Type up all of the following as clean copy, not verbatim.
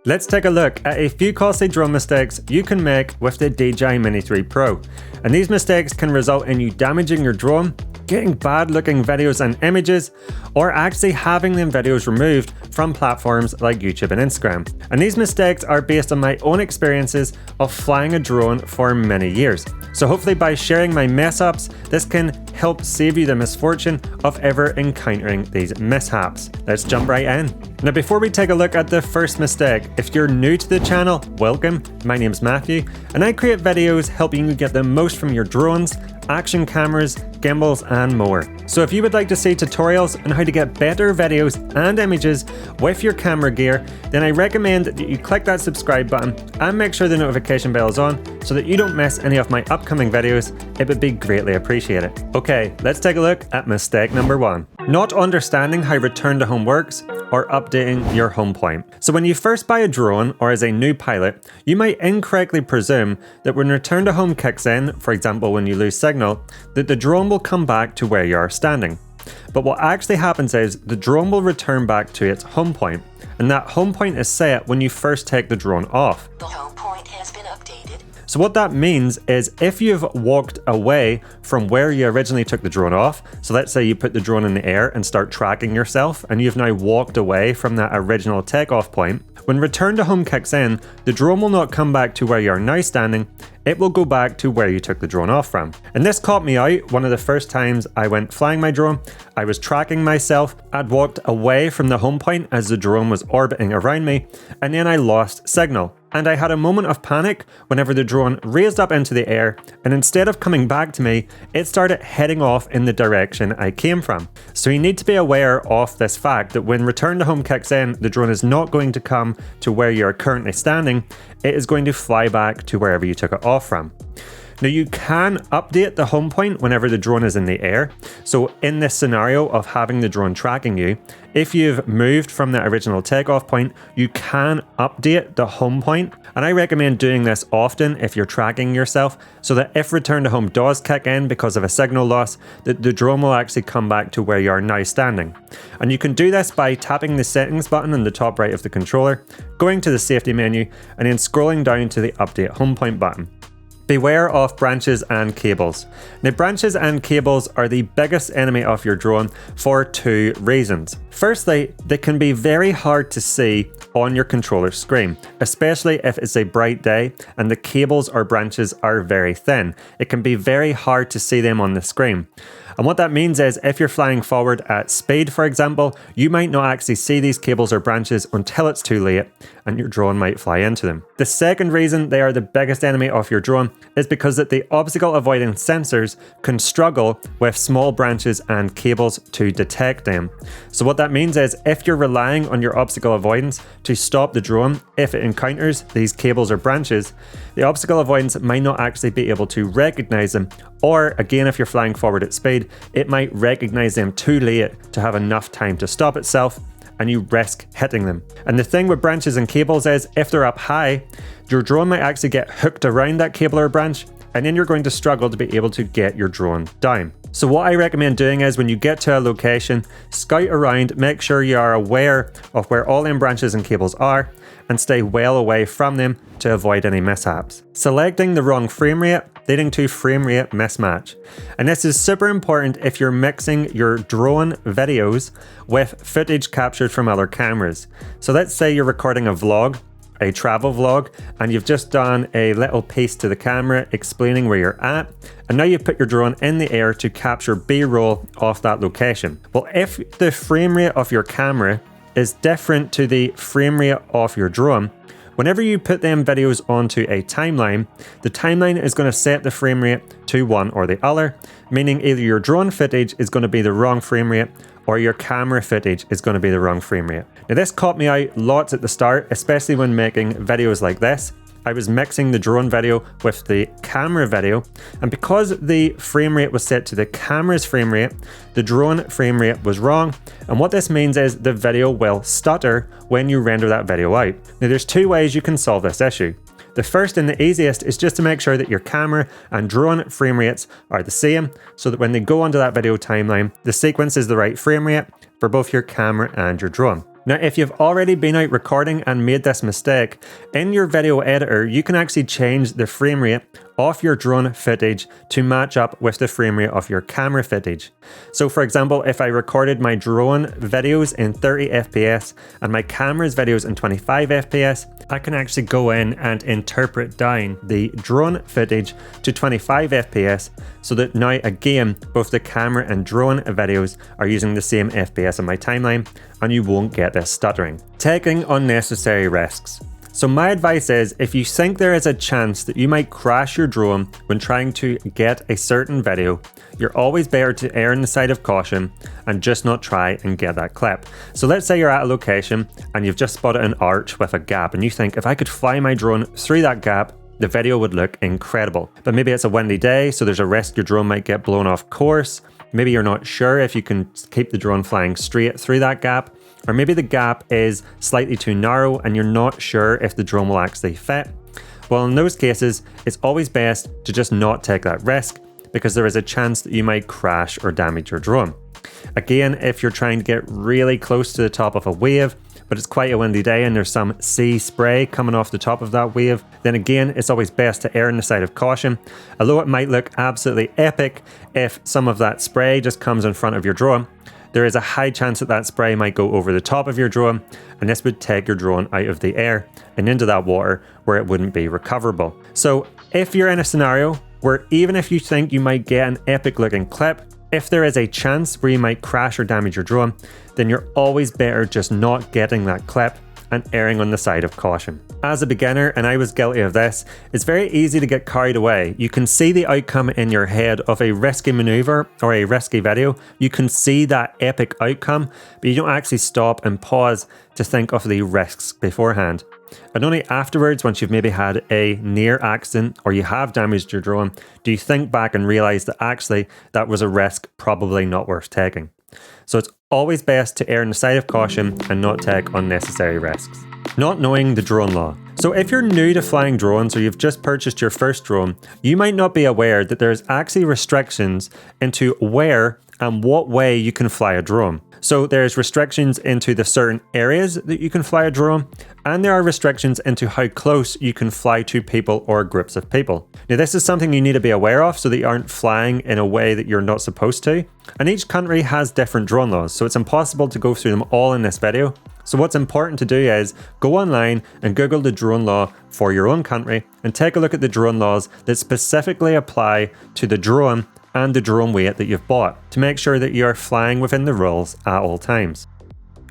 Let's take a look at a few costly drone mistakes you can make with the DJI Mini 3 Pro. And these mistakes can result in you damaging your drone, getting bad looking videos and images, or actually having them videos removed from platforms like YouTube and Instagram. And these mistakes are based on my own experiences of flying a drone for many years. So hopefully by sharing my mess ups, this can help save you the misfortune of ever encountering these mishaps. Let's jump right in. Now before we take a look at the first mistake, if you're new to the channel, welcome. My name's Matthew, and I create videos helping you get the most from your drones, action cameras, gimbals, and more. So if you would like to see tutorials on how to get better videos and images with your camera gear, then I recommend that you click that subscribe button and make sure the notification bell is on so that you don't miss any of my upcoming videos. It would be greatly appreciated. Okay, let's take a look at mistake number 1. Not understanding how return to home works or updating your home point. So when you first buy a drone or as a new pilot, you might incorrectly presume that when return to home kicks in, for example when you lose signal, that the drone will come back to where you are standing. But what actually happens is the drone will return back to its home point, and that home point is set when you first take the drone off. The home point has been updated. So what that means is if you've walked away from where you originally took the drone off, so let's say you put the drone in the air and start tracking yourself and you've now walked away from that original takeoff point, when return to home kicks in, the drone will not come back to where you are now standing, it will go back to where you took the drone off from. And this caught me out one of the first times I went flying my drone. I was tracking myself, I'd walked away from the home point as the drone was orbiting around me, and then I lost signal. And I had a moment of panic whenever the drone raised up into the air, and instead of coming back to me, it started heading off in the direction I came from. So you need to be aware of this fact that when return to home kicks in, the drone is not going to come to where you are currently standing, it is going to fly back to wherever you took it off from. Now you can update the home point whenever the drone is in the air. So in this scenario of having the drone tracking you, if you've moved from the original takeoff point, you can update the home point. And I recommend doing this often if you're tracking yourself, so that if return to home does kick in because of a signal loss, that the drone will actually come back to where you are now standing. And you can do this by tapping the settings button in the top right of the controller, going to the safety menu, and then scrolling down to the update home point button. Beware of branches and cables. Now, branches and cables are the biggest enemy of your drone for two reasons. Firstly, they can be very hard to see on your controller screen, especially if it's a bright day and the cables or branches are very thin. It can be very hard to see them on the screen. And what that means is if you're flying forward at speed, for example, you might not actually see these cables or branches until it's too late and your drone might fly into them. The second reason they are the biggest enemy of your drone is because that the obstacle avoidance sensors can struggle with small branches and cables to detect them. So what that means is if you're relying on your obstacle avoidance to stop the drone if it encounters these cables or branches, the obstacle avoidance might not actually be able to recognize them, or again if you're flying forward at speed, it might recognize them too late to have enough time to stop itself, and you risk hitting them. And the thing with branches and cables is if they're up high, your drone might actually get hooked around that cable or branch, and then you're going to struggle to be able to get your drone down. So what I recommend doing is when you get to a location, scout around, make sure you are aware of where all them branches and cables are, and stay well away from them to avoid any mishaps. Selecting the wrong frame rate leading to frame rate mismatch. And this is super important if you're mixing your drone videos with footage captured from other cameras. So let's say you're recording a vlog, a travel vlog, and you've just done a little piece to the camera explaining where you're at, and now you've put your drone in the air to capture B-roll off that location. Well, if the frame rate of your camera is different to the frame rate of your drone, whenever you put them videos onto a timeline, the timeline is going to set the frame rate to one or the other, meaning either your drone footage is going to be the wrong frame rate or your camera footage is going to be the wrong frame rate. Now this caught me out lots at the start, especially when making videos like this. I was mixing the drone video with the camera video, and because the frame rate was set to the camera's frame rate, the drone frame rate was wrong, and what this means is the video will stutter when you render that video out. Now there's two ways you can solve this issue. The first and the easiest is just to make sure that your camera and drone frame rates are the same, so that when they go onto that video timeline, the sequence is the right frame rate for both your camera and your drone. Now, if you've already been out recording and made this mistake, in your video editor, you can actually change the frame rate of your drone footage to match up with the frame rate of your camera footage. So for example, if I recorded my drone videos in 30 FPS and my camera's videos in 25 FPS, I can actually go in and interpret down the drone footage to 25 FPS so that now again, both the camera and drone videos are using the same FPS in my timeline and you won't get this stuttering. Taking unnecessary risks. So my advice is, if you think there is a chance that you might crash your drone when trying to get a certain video, you're always better to err on the side of caution and just not try and get that clip. So let's say you're at a location and you've just spotted an arch with a gap and you think, if I could fly my drone through that gap, the video would look incredible. But maybe it's a windy day, so there's a risk your drone might get blown off course. Maybe you're not sure if you can keep the drone flying straight through that gap. Or maybe the gap is slightly too narrow and you're not sure if the drone will actually fit. Well, in those cases, it's always best to just not take that risk because there is a chance that you might crash or damage your drone. Again, if you're trying to get really close to the top of a wave, but it's quite a windy day and there's some sea spray coming off the top of that wave, then again, it's always best to err on the side of caution. Although it might look absolutely epic if some of that spray just comes in front of your drone, there is a high chance that that spray might go over the top of your drone, and this would take your drone out of the air and into that water where it wouldn't be recoverable. So if you're in a scenario where even if you think you might get an epic looking clip, if there is a chance where you might crash or damage your drone, then you're always better just not getting that clip and erring on the side of caution. As a beginner, and I was guilty of this, it's very easy to get carried away. You can see the outcome in your head of a risky maneuver or a risky video. You can see that epic outcome, but you don't actually stop and pause to think of the risks beforehand. And only afterwards, once you've maybe had a near accident or you have damaged your drone, do you think back and realize that actually that was a risk probably not worth taking. So it's always best to err on the side of caution and not take unnecessary risks. Not knowing the drone law. So if you're new to flying drones or you've just purchased your first drone, you might not be aware that there's actually restrictions into where and what way you can fly a drone. So there's restrictions into the certain areas that you can fly a drone, and there are restrictions into how close you can fly to people or groups of people. Now this is something you need to be aware of so that you aren't flying in a way that you're not supposed to. And each country has different drone laws, so it's impossible to go through them all in this video. So what's important to do is go online and Google the drone law for your own country and take a look at the drone laws that specifically apply to the drone and the drone weight that you've bought to make sure that you are flying within the rules at all times.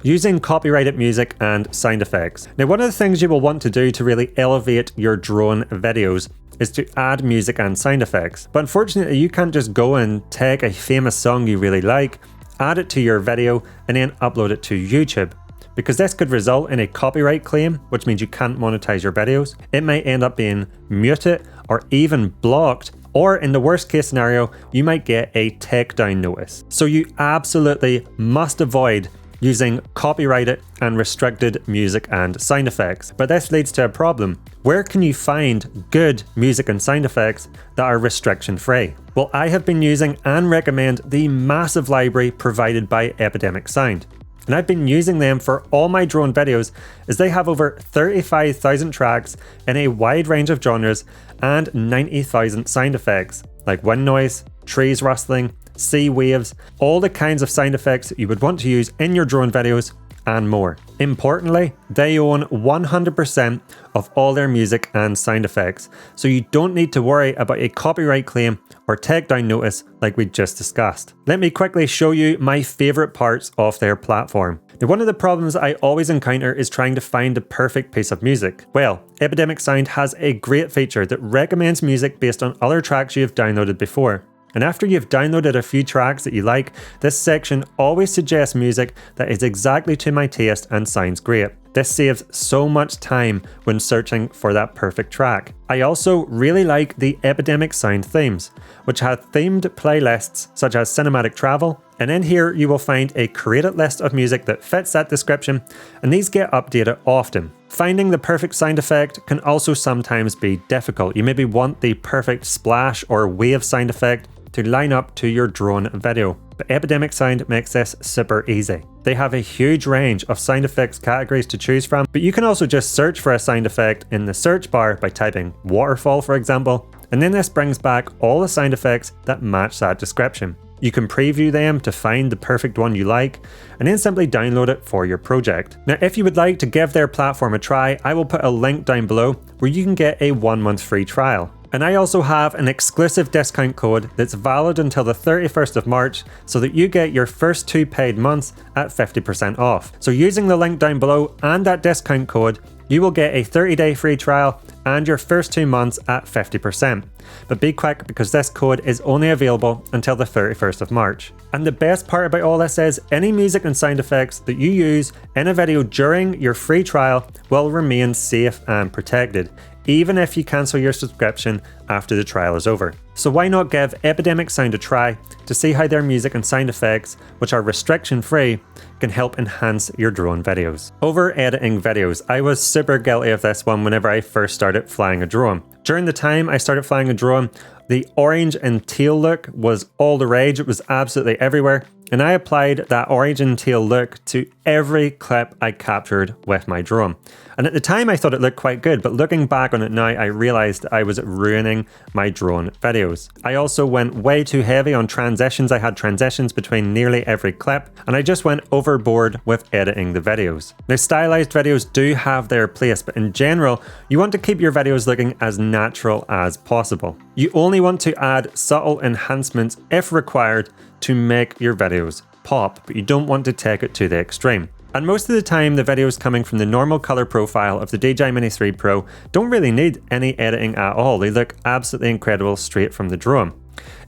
Using copyrighted music and sound effects. Now, one of the things you will want to do to really elevate your drone videos is to add music and sound effects. But unfortunately, you can't just go and take a famous song you really like, add it to your video, and then upload it to YouTube. Because this could result in a copyright claim, which means you can't monetize your videos. It may end up being muted or even blocked, or in the worst case scenario, you might get a takedown notice. So you absolutely must avoid using copyrighted and restricted music and sound effects. But this leads to a problem. Where can you find good music and sound effects that are restriction free? Well, I have been using and recommend the massive library provided by Epidemic Sound. And I've been using them for all my drone videos as they have over 35,000 tracks in a wide range of genres and 90,000 sound effects like wind noise, trees rustling, sea waves, all the kinds of sound effects that you would want to use in your drone videos and more. Importantly, they own 100% of all their music and sound effects, so you don't need to worry about a copyright claim or takedown notice like we just discussed. Let me quickly show you my favorite parts of their platform. Now, one of the problems I always encounter is trying to find the perfect piece of music. Well, Epidemic Sound has a great feature that recommends music based on other tracks you have downloaded before. And after you've downloaded a few tracks that you like, this section always suggests music that is exactly to my taste and sounds great. This saves so much time when searching for that perfect track. I also really like the Epidemic Sound themes, which have themed playlists such as cinematic travel, and in here you will find a curated list of music that fits that description, and these get updated often. Finding the perfect sound effect can also sometimes be difficult. You maybe want the perfect splash or wave sound effect to line up to your drone video, but Epidemic Sound makes this super easy. They have a huge range of sound effects categories to choose from, but you can also just search for a sound effect in the search bar by typing waterfall, for example, and then this brings back all the sound effects that match that description. You can preview them to find the perfect one you like, and then simply download it for your project. Now, if you would like to give their platform a try, I will put a link down below where you can get a 1 month free trial. And I also have an exclusive discount code that's valid until the 31st of March so that you get your first 2 paid months at 50% off. So using the link down below and that discount code, you will get a 30-day free trial and your first 2 months at 50%. But be quick because this code is only available until the 31st of March. And the best part about all this is any music and sound effects that you use in a video during your free trial will remain safe and protected, even if you cancel your subscription after the trial is over. So why not give Epidemic Sound a try to see how their music and sound effects, which are restriction free, can help enhance your drone videos. Over editing videos, I was super guilty of this one whenever I first started flying a drone. During the time I started flying a drone, the orange and teal look was all the rage. It was absolutely everywhere. And I applied that orange and teal look to every clip I captured with my drone. And at the time I thought it looked quite good, but looking back on it now, I realized I was ruining my drone videos. I also went way too heavy on transitions. I had transitions between nearly every clip, and I just went overboard with editing the videos. Now, stylized videos do have their place, but in general, you want to keep your videos looking as natural as possible. You only want to add subtle enhancements if required to make your videos pop, but you don't want to take it to the extreme. And most of the time, the videos coming from the normal color profile of the DJI Mini 3 Pro don't really need any editing at all. They look absolutely incredible straight from the drone.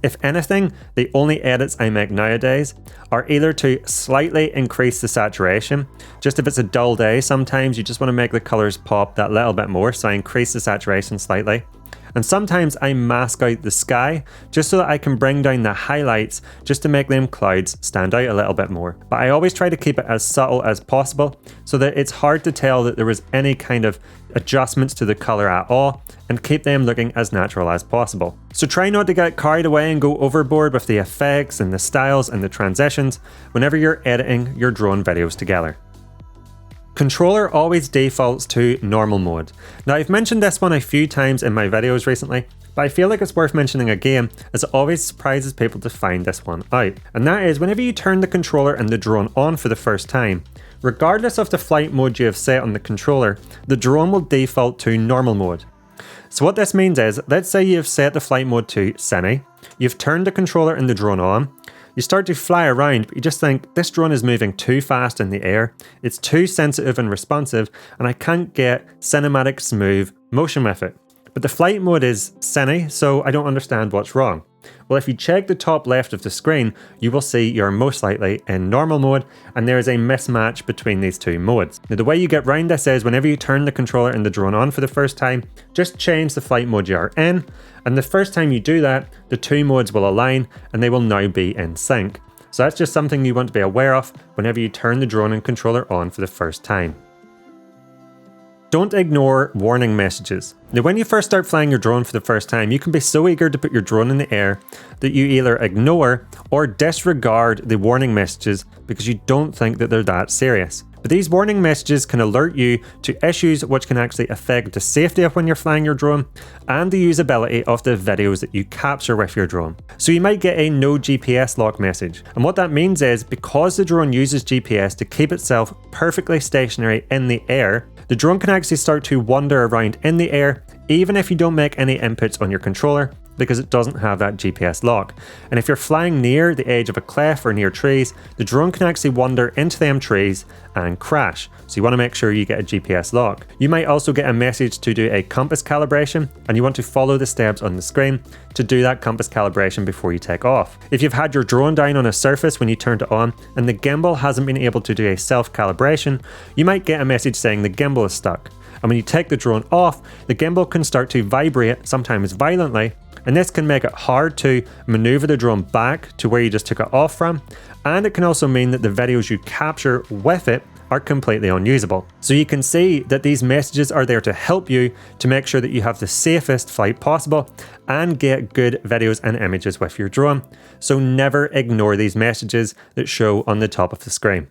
If anything, the only edits I make nowadays are either to slightly increase the saturation. Just if it's a dull day, sometimes you just want to make the colors pop that little bit more, so I increase the saturation slightly. And sometimes I mask out the sky just so that I can bring down the highlights just to make them clouds stand out a little bit more. But I always try to keep it as subtle as possible so that it's hard to tell that there was any kind of adjustments to the color at all, and keep them looking as natural as possible. So try not to get carried away and go overboard with the effects and the styles and the transitions whenever you're editing your drone videos together. Controller always defaults to normal mode. Now, I've mentioned this one a few times in my videos recently, but I feel like it's worth mentioning again as it always surprises people to find this one out. And that is whenever you turn the controller and the drone on for the first time, regardless of the flight mode you have set on the controller, the drone will default to normal mode. So what this means is, let's say you have set the flight mode to Cine, you've turned the controller and the drone on, you start to fly around, but you just think, this drone is moving too fast in the air, it's too sensitive and responsive, and I can't get cinematic smooth motion with it. But the flight mode is Cine, so I don't understand what's wrong. Well, if you check the top left of the screen, you will see you're most likely in normal mode, and there is a mismatch between these two modes. Now, the way you get around this is whenever you turn the controller and the drone on for the first time, just change the flight mode you are in, and the first time you do that, the two modes will align and they will now be in sync. So that's just something you want to be aware of whenever you turn the drone and controller on for the first time. Don't ignore warning messages. Now, when you first start flying your drone for the first time, you can be so eager to put your drone in the air that you either ignore or disregard the warning messages because you don't think that they're that serious. But these warning messages can alert you to issues which can actually affect the safety of when you're flying your drone and the usability of the videos that you capture with your drone. So you might get a no GPS lock message. And what that means is, because the drone uses GPS to keep itself perfectly stationary in the air, the drone can actually start to wander around in the air even if you don't make any inputs on your controller, because it doesn't have that GPS lock. And if you're flying near the edge of a cliff or near trees, the drone can actually wander into them trees and crash. So you want to make sure you get a GPS lock. You might also get a message to do a compass calibration, and you want to follow the steps on the screen to do that compass calibration before you take off. If you've had your drone down on a surface when you turned it on and the gimbal hasn't been able to do a self-calibration, you might get a message saying the gimbal is stuck. And when you take the drone off, the gimbal can start to vibrate, sometimes violently, and this can make it hard to maneuver the drone back to where you just took it off from, and it can also mean that the videos you capture with it are completely unusable. So you can see that these messages are there to help you to make sure that you have the safest flight possible and get good videos and images with your drone. So never ignore these messages that show on the top of the screen.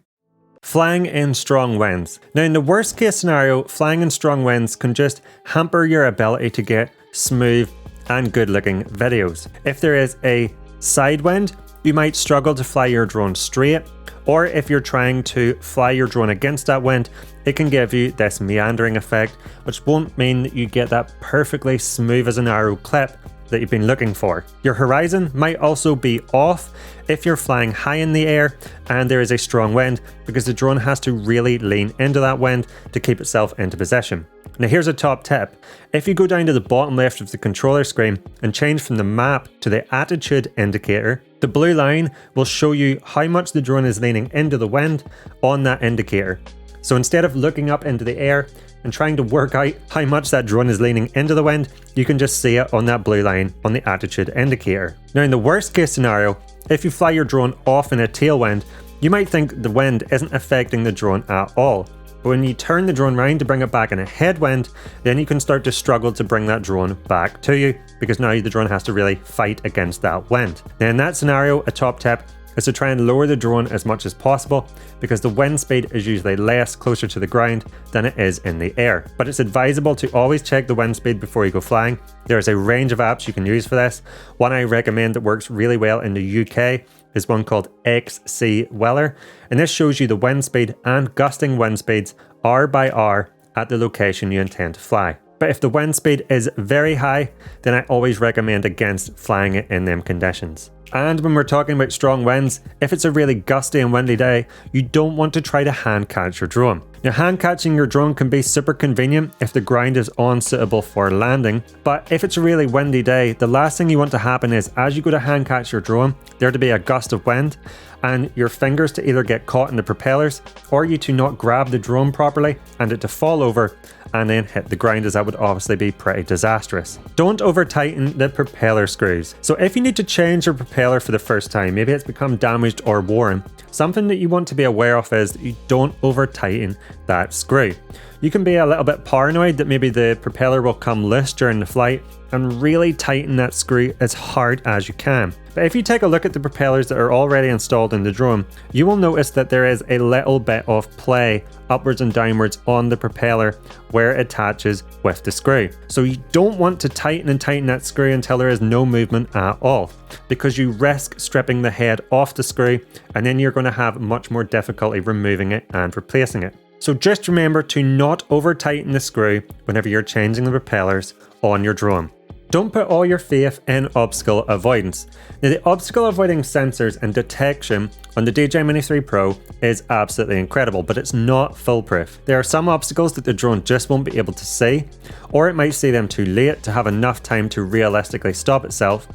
Flying in strong winds. Now, in the worst case scenario, flying in strong winds can just hamper your ability to get smooth and good looking videos. If there is a side wind, you might struggle to fly your drone straight, or if you're trying to fly your drone against that wind, it can give you this meandering effect, which won't mean that you get that perfectly smooth as an arrow clip that you've been looking for. Your horizon might also be off if you're flying high in the air and there is a strong wind, because the drone has to really lean into that wind to keep itself into position. Now here's a top tip. If you go down to the bottom left of the controller screen and change from the map to the attitude indicator, the blue line will show you how much the drone is leaning into the wind on that indicator. So instead of looking up into the air and trying to work out how much that drone is leaning into the wind, you can just see it on that blue line on the attitude indicator. Now in the worst case scenario, if you fly your drone off in a tailwind, you might think the wind isn't affecting the drone at all. But when you turn the drone around to bring it back in a headwind, then you can start to struggle to bring that drone back to you, because now the drone has to really fight against that wind. Now in that scenario, a top tip is to try and lower the drone as much as possible, because the wind speed is usually less closer to the ground than it is in the air. But it's advisable to always check the wind speed before you go flying. There's a range of apps you can use for this. One I recommend that works really well in the UK is one called XC Weller, and this shows you the wind speed and gusting wind speeds hour by hour at the location you intend to fly. But if the wind speed is very high, then I always recommend against flying it in them conditions. And when we're talking about strong winds, if it's a really gusty and windy day, you don't want to try to hand catch your drone. Now, hand catching your drone can be super convenient if the ground is unsuitable for landing, but if it's a really windy day, the last thing you want to happen is, as you go to hand catch your drone, there to be a gust of wind and your fingers to either get caught in the propellers, or you to not grab the drone properly and it to fall over and then hit the ground, as that would obviously be pretty disastrous. Don't over tighten the propeller screws. So if you need to change your propeller for the first time, maybe it's become damaged or worn, something that you want to be aware of is that you don't over tighten that screw. You can be a little bit paranoid that maybe the propeller will come loose during the flight, and really tighten that screw as hard as you can. But if you take a look at the propellers that are already installed in the drone, you will notice that there is a little bit of play upwards and downwards on the propeller where it attaches with the screw. So you don't want to tighten and tighten that screw until there is no movement at all, because you risk stripping the head off the screw, and then you're going to have much more difficulty removing it and replacing it. So just remember to not over tighten the screw whenever you're changing the propellers on your drone. Don't put all your faith in obstacle avoidance. Now, the obstacle avoiding sensors and detection on the DJI Mini 3 Pro is absolutely incredible, but it's not foolproof. There are some obstacles that the drone just won't be able to see, or it might see them too late to have enough time to realistically stop itself.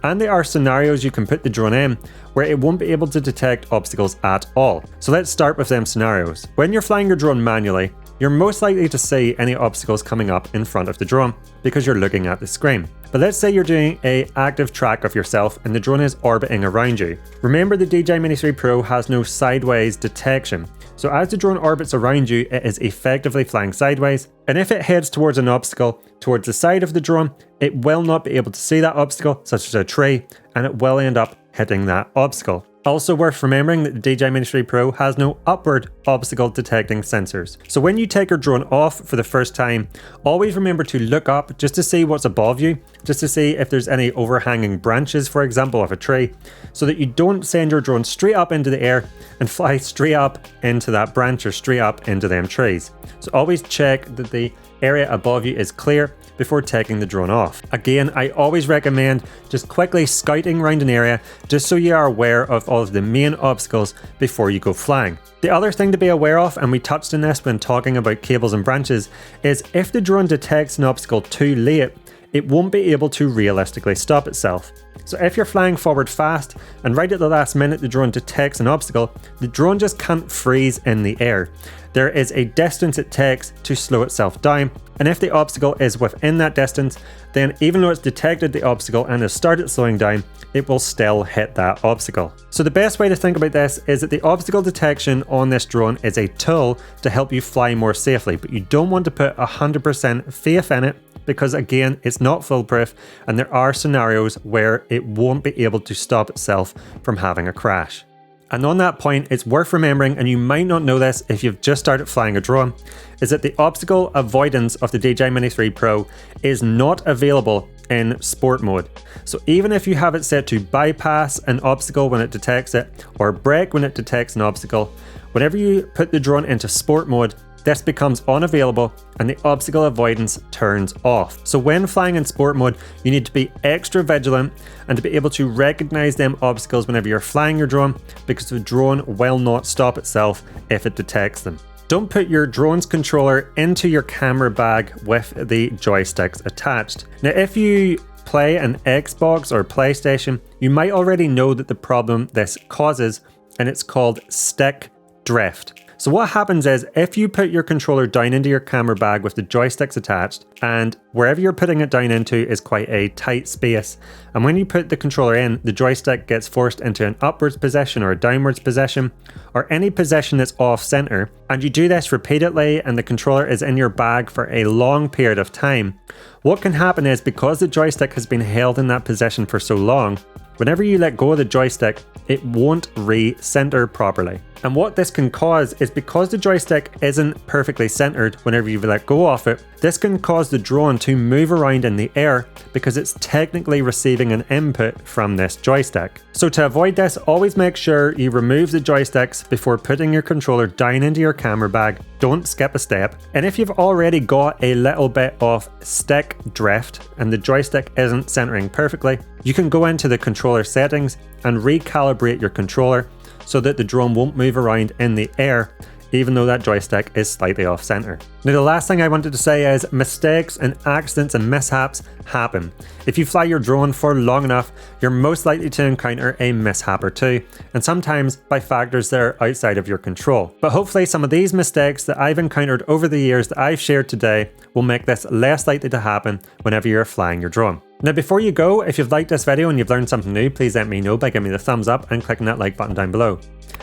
And there are scenarios you can put the drone in where it won't be able to detect obstacles at all. So let's start with them scenarios. When you're flying your drone manually, you're most likely to see any obstacles coming up in front of the drone because you're looking at the screen. But let's say you're doing an active track of yourself and the drone is orbiting around you. Remember, the DJI Mini 3 Pro has no sideways detection. So as the drone orbits around you, it is effectively flying sideways. And if it heads towards an obstacle towards the side of the drone, it will not be able to see that obstacle, such as a tree, and it will end up hitting that obstacle. Also worth remembering that the DJI Mini 3 Pro has no upward obstacle detecting sensors. So when you take your drone off for the first time, always remember to look up just to see what's above you, just to see if there's any overhanging branches, for example, of a tree, so that you don't send your drone straight up into the air and fly straight up into that branch or straight up into them trees. So always check that the area above you is clear before taking the drone off. Again, I always recommend just quickly scouting around an area just so you are aware of all of the main obstacles before you go flying. The other thing to be aware of, and we touched on this when talking about cables and branches, is if the drone detects an obstacle too late, it won't be able to realistically stop itself. So if you're flying forward fast and right at the last minute the drone detects an obstacle, the drone just can't freeze in the air. There is a distance it takes to slow itself down, and if the obstacle is within that distance, then even though it's detected the obstacle and has started slowing down, it will still hit that obstacle. So the best way to think about this is that the obstacle detection on this drone is a tool to help you fly more safely, but you don't want to put 100% faith in it, because again, it's not foolproof and there are scenarios where it won't be able to stop itself from having a crash. And on that point, it's worth remembering, and you might not know this if you've just started flying a drone, is that the obstacle avoidance of the DJI Mini 3 Pro is not available in sport mode. So even if you have it set to bypass an obstacle when it detects it, or brake when it detects an obstacle, whenever you put the drone into sport mode, this becomes unavailable and the obstacle avoidance turns off. So when flying in sport mode, you need to be extra vigilant and to be able to recognize them obstacles whenever you're flying your drone, because the drone will not stop itself if it detects them. Don't put your drone's controller into your camera bag with the joysticks attached. Now, if you play an Xbox or PlayStation, you might already know that the problem this causes, and it's called stick drift. So what happens is, if you put your controller down into your camera bag with the joysticks attached, and wherever you're putting it down into is quite a tight space, and when you put the controller in, the joystick gets forced into an upwards position or a downwards position, or any position that's off center, and you do this repeatedly and the controller is in your bag for a long period of time, what can happen is, because the joystick has been held in that position for so long, whenever you let go of the joystick, it won't re-center properly. And what this can cause is, because the joystick isn't perfectly centered whenever you let go of it, this can cause the drone to move around in the air because it's technically receiving an input from this joystick. So to avoid this, always make sure you remove the joysticks before putting your controller down into your camera bag. Don't skip a step. And if you've already got a little bit of stick drift and the joystick isn't centering perfectly, you can go into the controller settings and recalibrate your controller so that the drone won't move around in the air, even though that joystick is slightly off center. Now, the last thing I wanted to say is, mistakes and accidents and mishaps happen. If you fly your drone for long enough, you're most likely to encounter a mishap or two, and sometimes by factors that are outside of your control. But hopefully some of these mistakes that I've encountered over the years that I've shared today will make this less likely to happen whenever you're flying your drone. Now, before you go, if you've liked this video and you've learned something new, please let me know by giving me the thumbs up and clicking that like button down below.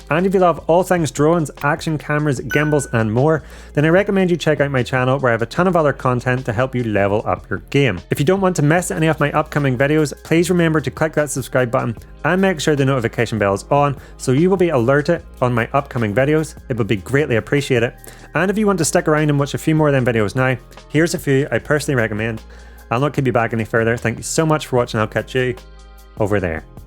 And if you love all things drones, action cameras, gimbals and more, then I recommend you check out my channel, where I have a ton of other content to help you level up your game. If you don't want to miss any of my upcoming videos, please remember to click that subscribe button and make sure the notification bell is on so you will be alerted on my upcoming videos. It would be greatly appreciated. And if you want to stick around and watch a few more of them videos now, here's a few I personally recommend. I'll not keep you back any further. Thank you so much for watching. I'll catch you over there.